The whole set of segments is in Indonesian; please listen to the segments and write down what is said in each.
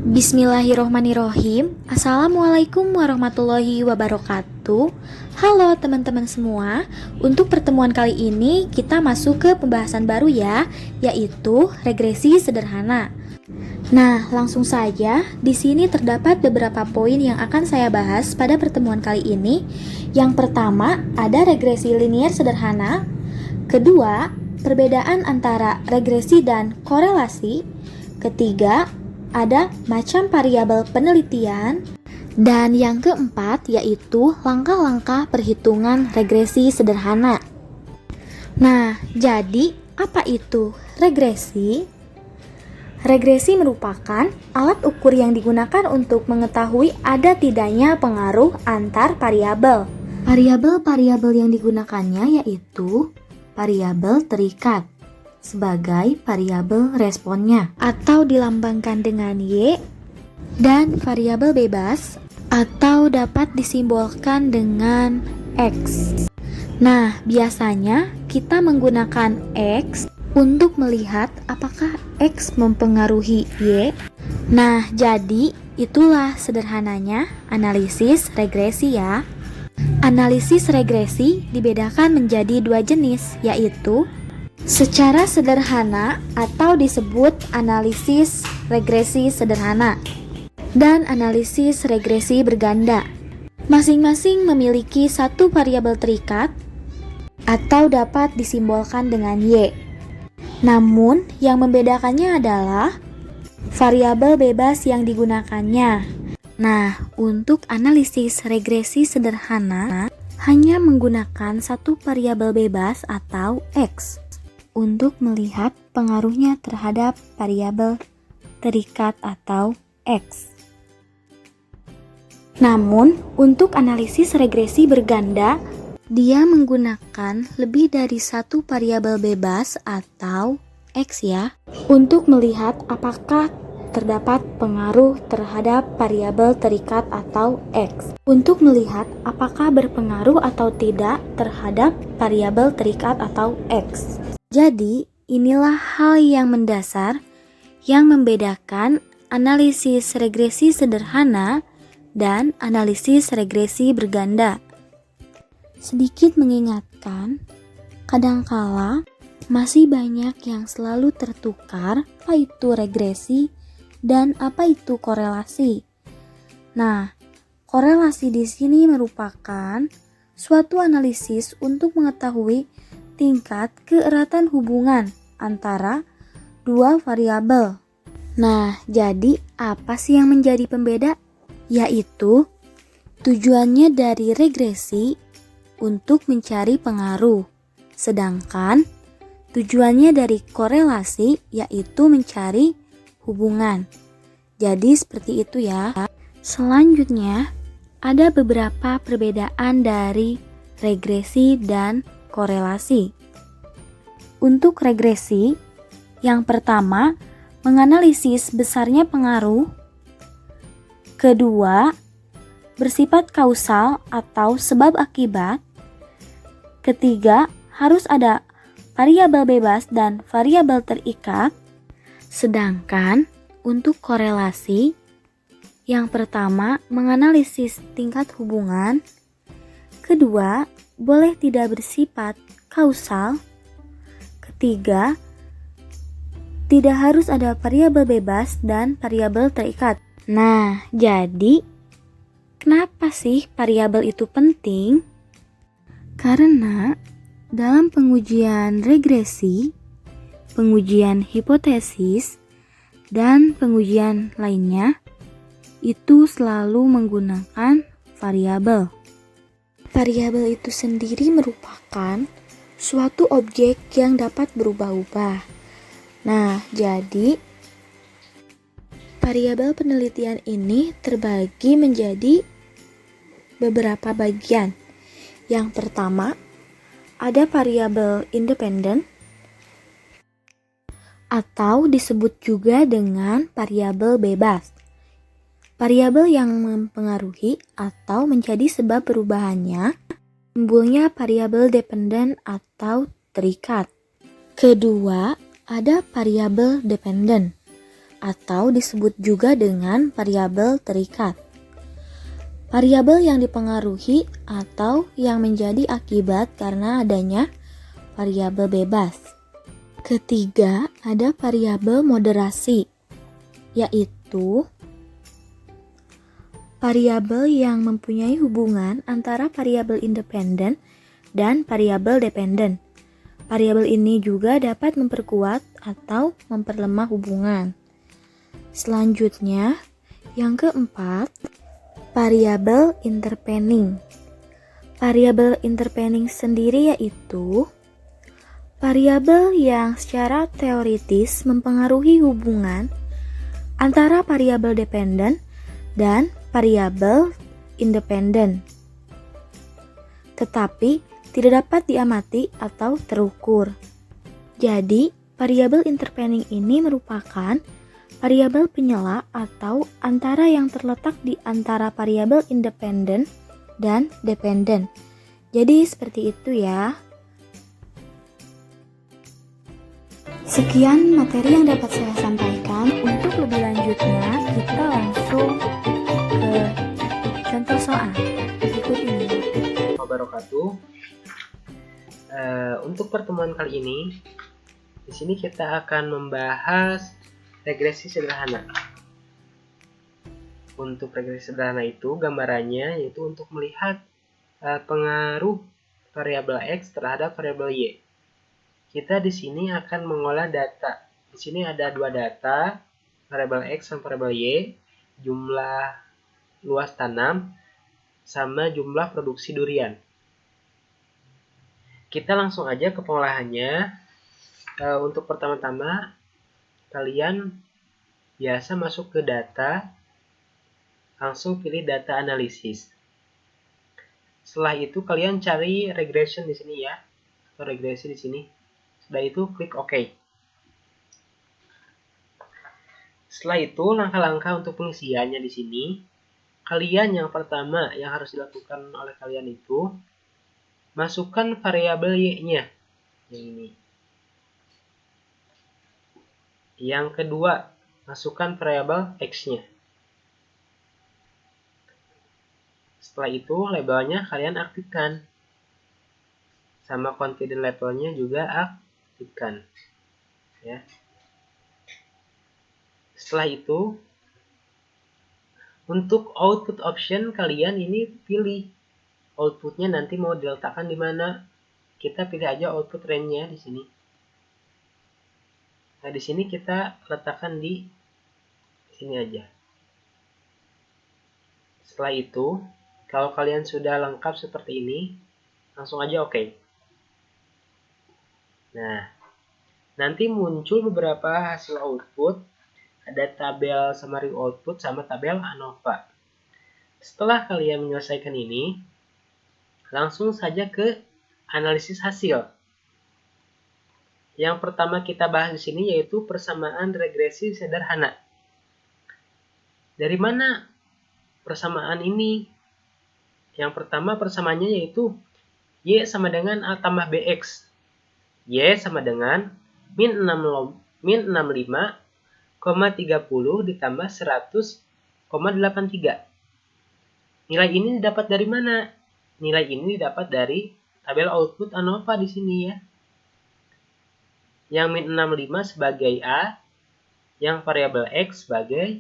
Bismillahirrohmanirrohim. Assalamualaikum warahmatullahi wabarakatuh. Halo teman-teman semua. Untuk pertemuan kali ini kita masuk ke pembahasan baru ya, yaitu regresi sederhana. Nah, langsung saja. Di sini terdapat beberapa poin yang akan saya bahas pada pertemuan kali ini. Yang pertama, ada regresi linier sederhana. Kedua, perbedaan antara regresi dan korelasi. Ketiga, ada macam variabel penelitian. Dan yang keempat yaitu langkah-langkah perhitungan regresi sederhana. Nah, jadi apa itu regresi? Regresi merupakan alat ukur yang digunakan untuk mengetahui ada tidaknya pengaruh antar variabel. Variabel-variabel yang digunakannya yaitu variabel terikat sebagai variabel responnya atau dilambangkan dengan Y, dan variabel bebas atau dapat disimbolkan dengan X. Nah, biasanya kita menggunakan X untuk melihat apakah X mempengaruhi Y. Nah, jadi itulah sederhananya analisis regresi ya. Analisis regresi dibedakan menjadi dua jenis, yaitu secara sederhana atau disebut analisis regresi sederhana dan analisis regresi berganda. Masing-masing memiliki satu variabel terikat atau dapat disimbolkan dengan Y. Namun, yang membedakannya adalah variabel bebas yang digunakannya. Nah, untuk analisis regresi sederhana hanya menggunakan satu variabel bebas atau X untuk melihat pengaruhnya terhadap variabel terikat atau X. Namun, untuk analisis regresi berganda, dia menggunakan lebih dari satu variabel bebas atau X ya, untuk melihat apakah terdapat pengaruh terhadap variabel terikat atau X. Untuk melihat apakah berpengaruh atau tidak terhadap variabel terikat atau X. Jadi, inilah hal yang mendasar yang membedakan analisis regresi sederhana dan analisis regresi berganda. Sedikit mengingatkan, kadangkala masih banyak yang selalu tertukar apa itu regresi dan apa itu korelasi. Nah, korelasi di sini merupakan suatu analisis untuk mengetahui tingkat keeratan hubungan antara dua variabel. Nah, jadi apa sih yang menjadi pembeda? Yaitu tujuannya dari regresi untuk mencari pengaruh, sedangkan tujuannya dari korelasi yaitu mencari hubungan. Jadi seperti itu ya. Selanjutnya, ada beberapa perbedaan dari regresi dan korelasi. Untuk regresi, yang pertama, menganalisis besarnya pengaruh. Kedua, bersifat kausal atau sebab akibat. Ketiga, harus ada variabel bebas dan variabel terikat. Sedangkan untuk korelasi, yang pertama, menganalisis tingkat hubungan. Kedua, boleh tidak bersifat kausal. Ketiga, tidak harus ada variabel bebas dan variabel terikat. Nah, jadi kenapa sih variabel itu penting? Karena dalam pengujian regresi, pengujian hipotesis, dan pengujian lainnya, itu selalu menggunakan variabel. Variabel itu sendiri merupakan suatu objek yang dapat berubah-ubah. Nah, jadi variabel penelitian ini terbagi menjadi beberapa bagian. Yang pertama, ada variabel independen atau disebut juga dengan variabel bebas. Variabel yang mempengaruhi atau menjadi sebab perubahannya timbulnya variabel dependen atau terikat. Kedua, ada variabel dependen. atau disebut juga dengan variabel terikat. Variabel yang dipengaruhi atau yang menjadi akibat karena adanya variabel bebas. Ketiga, ada variabel moderasi, yaitu variabel yang mempunyai hubungan antara variabel independen dan variabel dependen. Variabel ini juga dapat memperkuat atau memperlemah hubungan. Selanjutnya, yang keempat, variabel intervening. Variabel intervening sendiri yaitu variabel yang secara teoritis mempengaruhi hubungan antara variabel dependen dan variabel independen, tetapi tidak dapat diamati atau terukur. Jadi, variabel intervening ini merupakan variabel penyela atau antara yang terletak di antara variabel independen dan dependen. Jadi seperti itu ya. Sekian materi yang dapat saya sampaikan. Untuk lebih lanjutnya, kita langsung ke contoh soal berikut ini. Wabarakatuh. Untuk pertemuan kali ini, di sini kita akan membahas regresi sederhana. Untuk regresi sederhana itu gambarannya yaitu untuk melihat pengaruh variabel X terhadap variabel Y. Kita di sini akan mengolah data. Di sini ada dua data, variabel X dan variabel Y, jumlah luas tanam sama jumlah produksi durian. Kita langsung aja ke pengolahannya. Untuk pertama-tama, kalian biasa masuk ke data, langsung pilih data analisis. Setelah itu kalian cari regression di sini ya, atau regresi di sini. Setelah itu klik OK. Setelah itu langkah-langkah untuk pengisiannya di sini, kalian yang pertama yang harus dilakukan oleh kalian itu masukkan variabel Y-nya yang ini. Yang kedua, masukkan variabel X-nya. Setelah itu labelnya kalian aktifkan. Sama confidence levelnya juga aktifkan. Ya. Setelah itu, untuk output option kalian ini pilih outputnya nanti mau diletakkan di mana. Kita pilih aja output range-nya di sini. Nah, di sini kita letakkan di sini aja. Setelah itu, kalau kalian sudah lengkap seperti ini, langsung aja OK. Nah, nanti muncul beberapa hasil output. Ada tabel summary output sama tabel ANOVA. Setelah kalian menyelesaikan ini, langsung saja ke analisis hasil. Yang pertama kita bahas di sini yaitu persamaan regresi sederhana. Dari mana persamaan ini? Yang pertama persamaannya yaitu Y sama dengan A tambah BX. Y sama dengan min 65,30 ditambah 100,83. Nilai ini didapat dari mana? Nilai ini didapat dari tabel output ANOVA di sini ya. Yang min 65 sebagai A, yang variabel X sebagai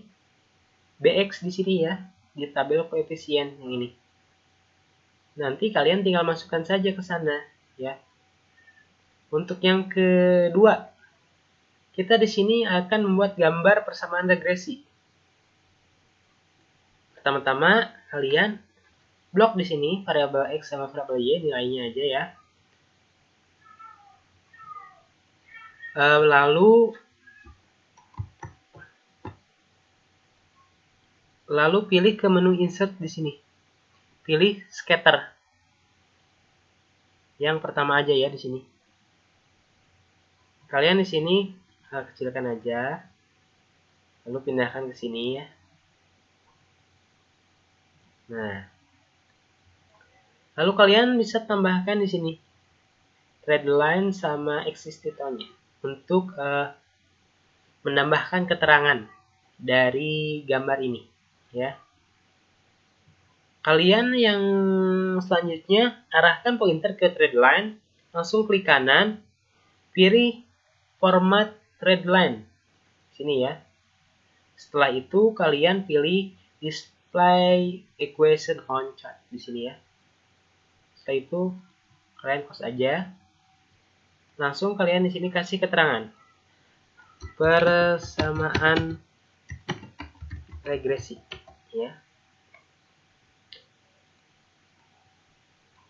BX di sini ya, di tabel koefisien yang ini. Nanti kalian tinggal masukkan saja ke sana ya. Untuk yang kedua, kita di sini akan membuat gambar persamaan regresi. Pertama-tama kalian blok di sini variabel X sama variabel Y nilainya aja ya. Lalu pilih ke menu insert di sini. Pilih scatter. Yang pertama aja ya di sini. Kalian di sini kecilkan aja. Lalu pindahkan ke sini ya. Nah. Lalu kalian bisa tambahkan di sini red line sama existed-nya untuk menambahkan keterangan dari gambar ini, ya. Kalian yang selanjutnya arahkan pointer ke thread line, langsung klik kanan, pilih format thread line. Sini ya. Setelah itu kalian pilih display equation on chart di sini ya. Setelah itu kalian close aja. Langsung kalian di sini kasih keterangan. Persamaan regresi, ya.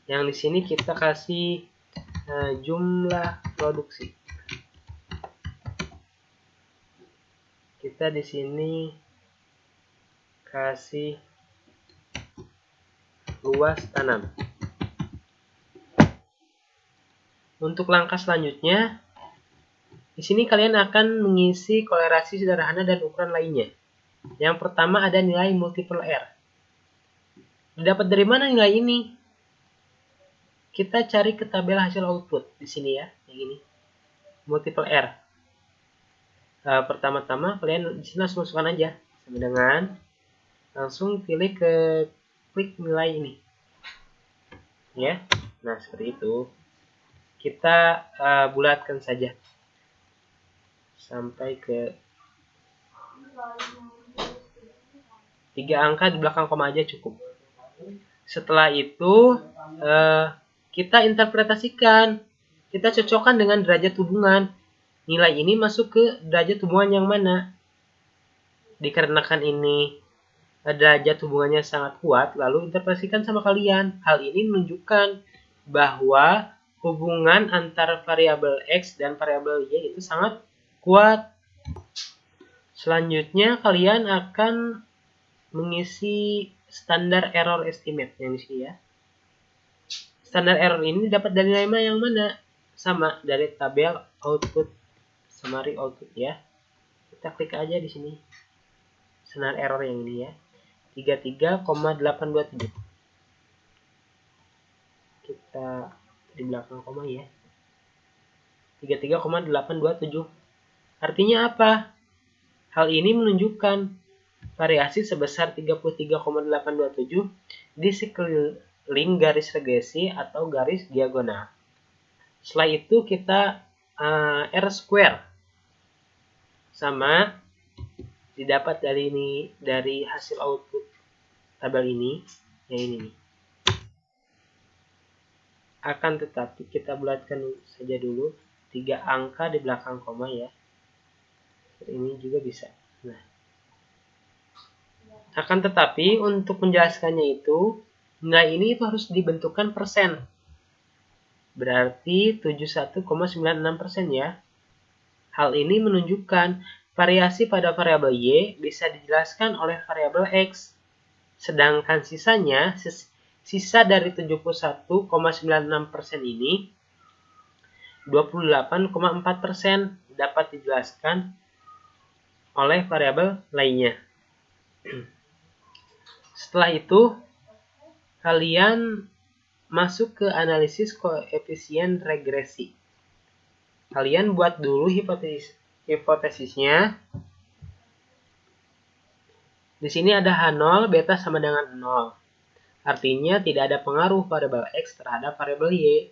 Yang di sini kita kasih jumlah produksi. Kita di sini kasih luas tanam. Untuk langkah selanjutnya, di sini kalian akan mengisi kolerasi sederhana dan ukuran lainnya. Yang pertama ada nilai multiple R. Didapat dari mana nilai ini? Kita cari ke tabel hasil output di sini ya, yang ini. Multiple R. Pertama-tama kalian di sini langsung masukkan aja sama dengan langsung pilih ke klik nilai ini. Ya. Nah, seperti itu. Kita bulatkan saja sampai ke 3 angka di belakang koma aja cukup. Setelah itu kita interpretasikan, kita cocokkan dengan derajat hubungan. Nilai ini masuk ke derajat hubungan yang mana? Dikarenakan ini derajat hubungannya sangat kuat, lalu interpretasikan sama kalian. Hal ini menunjukkan bahwa hubungan antara variabel X dan variabel Y itu sangat kuat. Selanjutnya kalian akan mengisi standar error estimate yang di sini ya. Standar error ini dapat dari nilai yang mana? Sama dari tabel output summary output ya. Kita klik aja di sini. Standar error yang ini ya. 33,827. Kita di belakang koma ya. 33,827. Artinya apa? Hal ini menunjukkan variasi sebesar 33,827 di sekeliling garis regresi atau garis diagonal. Setelah itu kita R square sama didapat dari hasil output tabel ini, yang ini nih. Akan tetapi kita bulatkan saja dulu 3 angka di belakang koma ya. Ini juga bisa. Nah, akan tetapi untuk menjelaskannya itu nilai ini itu harus dibentukkan persen. Berarti 71,96% ya. Hal ini menunjukkan variasi pada variabel Y bisa dijelaskan oleh variabel X. Sedangkan sisa dari 71,96% ini 28,4% dapat dijelaskan oleh variabel lainnya. Setelah itu, kalian masuk ke analisis koefisien regresi. Kalian buat dulu hipotesisnya. Di sini ada H0, beta sama dengan 0. Artinya tidak ada pengaruh variabel X terhadap variabel Y.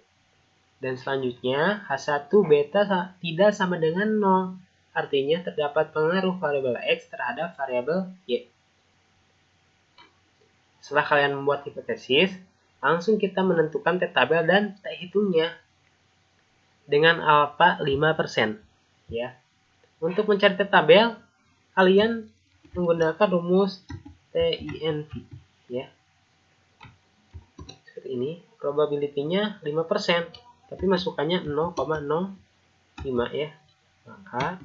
Dan selanjutnya, H1 beta tidak sama dengan 0. Artinya terdapat pengaruh variabel X terhadap variabel Y. Setelah kalian membuat hipotesis, langsung kita menentukan T tabel dan T hitungnya dengan alfa 5%. Ya. Untuk mencari T tabel, kalian menggunakan rumus TINV. Ya. Seperti ini, probability-nya 5%, tapi masukannya 0,05 ya. Maka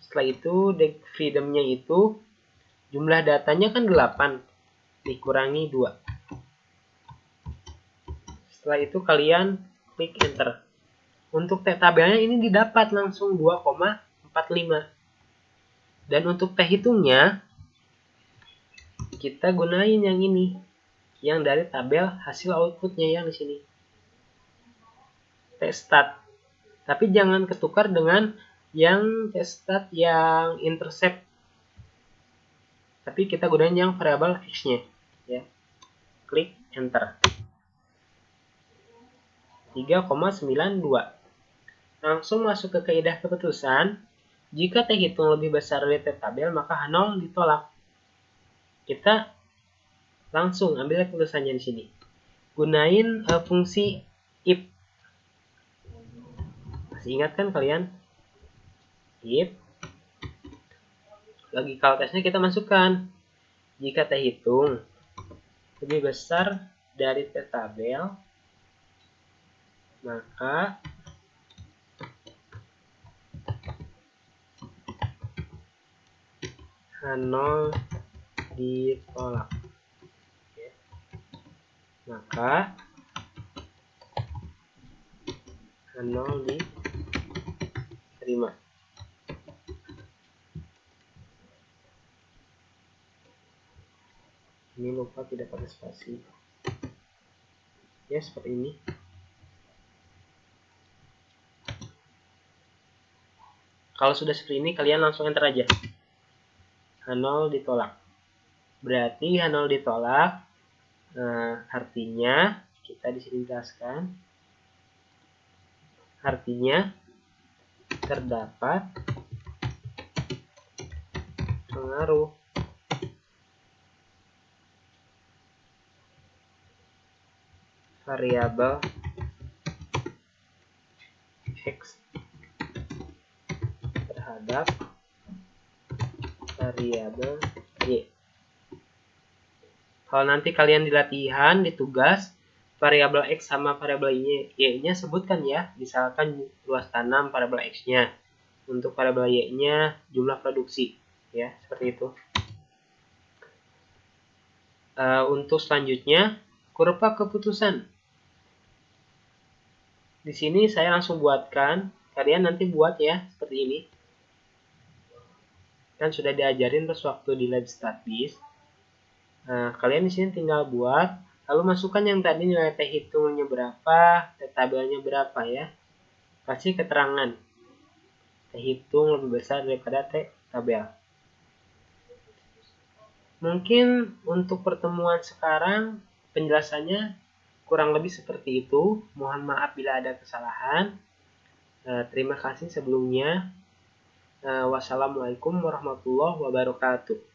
setelah itu degree freedom-nya itu jumlah datanya kan 8 dikurangi 2. Setelah itu kalian klik enter. Untuk T tabelnya ini didapat langsung 2,45. Dan untuk T hitungnya kita gunain yang ini, yang dari tabel hasil outputnya yang di sini. T stat. Tapi jangan ketukar dengan yang testat yang intercept. Tapi kita gunain yang variabel x-nya, ya. Klik enter. 3,92. Langsung masuk ke kaidah keputusan. Jika T hitung lebih besar dari T tabel, maka H0 ditolak. Kita langsung ambil keputusannya di sini. Gunain fungsi if. Masih ingat kan kalian? If. Logical testnya kita masukkan. Jika T hitung lebih besar dari T tabel, maka H0 ditolak. Maka H0 diterima. Ini lupa tidak pakai spasi. Ya, seperti ini. Kalau sudah seperti ini, kalian langsung enter aja. H0 ditolak. Berarti H0 ditolak. Artinya, kita di sini jelaskan. Artinya, terdapat pengaruh variabel X terhadap variabel Y. Kalau nanti kalian di latihan, di tugas, variabel X sama variabel Y-nya sebutkan ya. Misalkan luas tanam variabel X-nya. Untuk variabel Y-nya jumlah produksi. Ya, seperti itu. Untuk selanjutnya, kurva keputusan. Di sini saya langsung buatkan. Kalian nanti buat ya, seperti ini. Kan sudah diajarin pas waktu di lab statis. Kalian di sini tinggal buat, lalu masukkan yang tadi nilai T hitungnya berapa, T tabelnya berapa ya. Kasih keterangan. T hitung lebih besar daripada T tabel. Mungkin untuk pertemuan sekarang penjelasannya kurang lebih seperti itu. Mohon maaf bila ada kesalahan. Terima kasih sebelumnya. Wassalamualaikum warahmatullahi wabarakatuh.